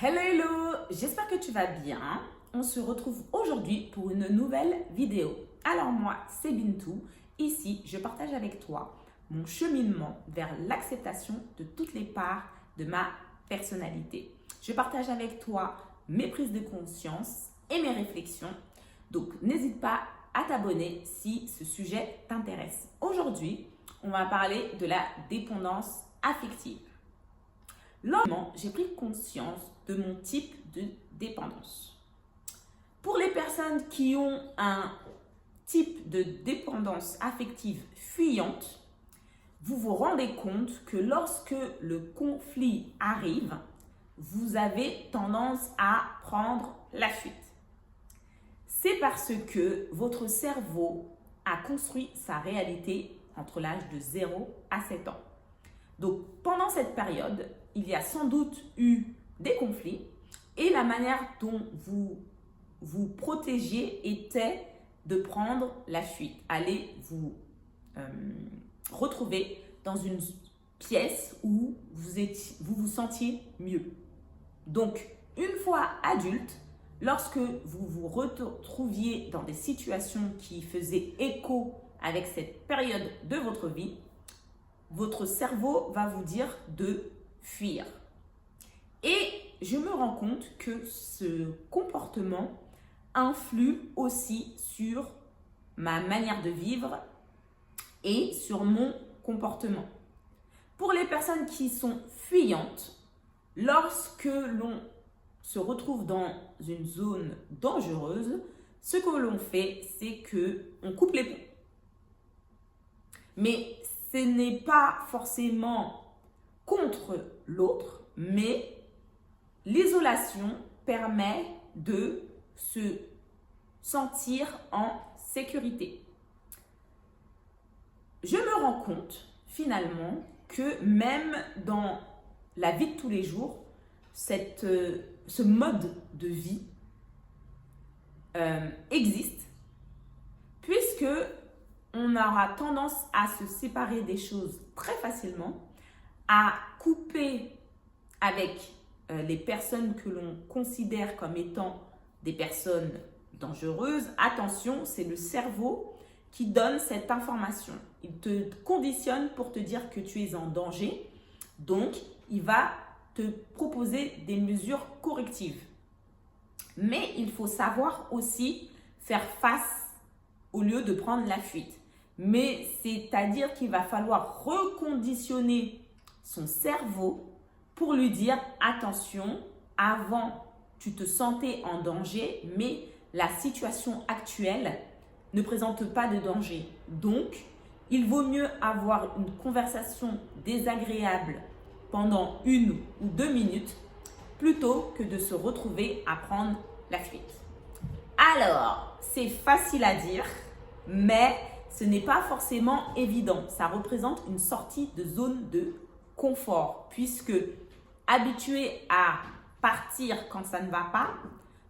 Hello, hello, j'espère que tu vas bien. On se retrouve aujourd'hui pour une nouvelle vidéo. Alors moi, c'est Bintou. Ici, je partage avec toi mon cheminement vers l'acceptation de toutes les parts de ma personnalité. Je partage avec toi mes prises de conscience et mes réflexions. Donc, n'hésite pas à t'abonner si ce sujet t'intéresse. Aujourd'hui, on va parler de la dépendance affective. Lors, j'ai pris conscience de mon type de dépendance. Pour les personnes qui ont un type de dépendance affective fuyante, vous vous rendez compte que lorsque le conflit arrive, vous avez tendance à prendre la fuite. C'est parce que votre cerveau a construit sa réalité entre l'âge de 0 à 7 ans. Donc, pendant cette période, il y a sans doute eu des conflits et la manière dont vous vous protégiez était de prendre la fuite. Allez vous retrouver dans une pièce où vous vous sentiez mieux. Donc, une fois adulte, lorsque vous vous retrouviez dans des situations qui faisaient écho avec cette période de votre vie, votre cerveau va vous dire de fuir. Et je me rends compte que ce comportement influe aussi sur ma manière de vivre et sur mon comportement. Pour les personnes qui sont fuyantes, lorsque l'on se retrouve dans une zone dangereuse, ce que l'on fait, c'est qu'on coupe les ponts. Mais ce n'est pas forcément contre l'autre, mais l'isolation permet de se sentir en sécurité. Je me rends compte finalement que même dans la vie de tous les jours, ce mode de vie existe, puisque on aura tendance à se séparer des choses très facilement, à couper avec les personnes que l'on considère comme étant des personnes dangereuses. Attention, c'est le cerveau qui donne cette information. Il te conditionne pour te dire que tu es en danger. Donc, il va te proposer des mesures correctives. Mais il faut savoir aussi faire face au lieu de prendre la fuite. Mais c'est-à-dire qu'il va falloir reconditionner son cerveau pour lui dire attention, avant tu te sentais en danger, mais la situation actuelle ne présente pas de danger. Donc, il vaut mieux avoir une conversation désagréable pendant 1 ou 2 minutes plutôt que de se retrouver à prendre la fuite. Alors, c'est facile à dire, mais ce n'est pas forcément évident. Ça représente une sortie de zone de confort, puisque habitué à partir quand ça ne va pas,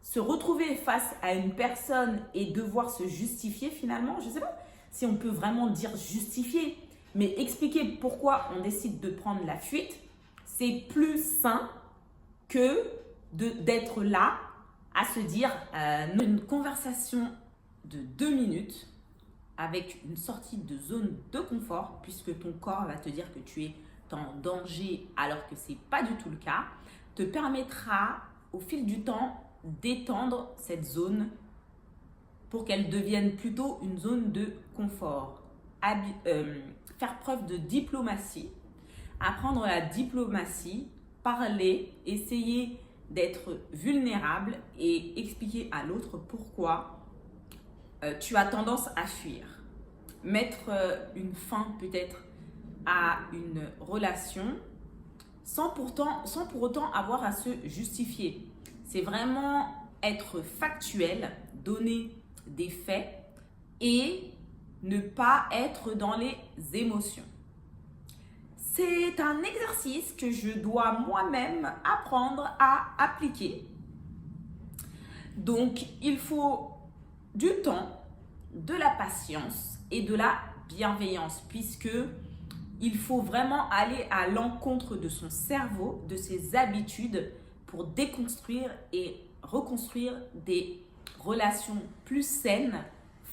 se retrouver face à une personne et devoir se justifier finalement, je ne sais pas si on peut vraiment dire justifier, mais expliquer pourquoi on décide de prendre la fuite, c'est plus sain que d'être là à se dire une conversation de 2 minutes avec une sortie de zone de confort, puisque ton corps va te dire que tu es en danger alors que ce n'est pas du tout le cas, te permettra au fil du temps d'étendre cette zone pour qu'elle devienne plutôt une zone de confort. Faire preuve de diplomatie, apprendre la diplomatie, parler, essayer d'être vulnérable et expliquer à l'autre pourquoi tu as tendance à fuir. Mettre une fin peut-être à une relation sans pour autant avoir à se justifier. C'est vraiment être factuel, donner des faits et ne pas être dans les émotions. C'est un exercice que je dois moi-même apprendre à appliquer. Donc, il faut du temps, de la patience et de la bienveillance, puisque il faut vraiment aller à l'encontre de son cerveau, de ses habitudes, pour déconstruire et reconstruire des relations plus saines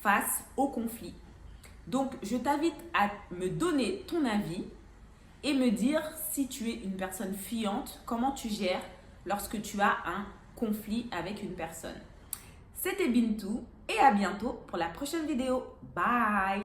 face aux conflits. Donc, je t'invite à me donner ton avis et me dire si tu es une personne fuyante, comment tu gères lorsque tu as un conflit avec une personne. C'était Bintou et à bientôt pour la prochaine vidéo. Bye!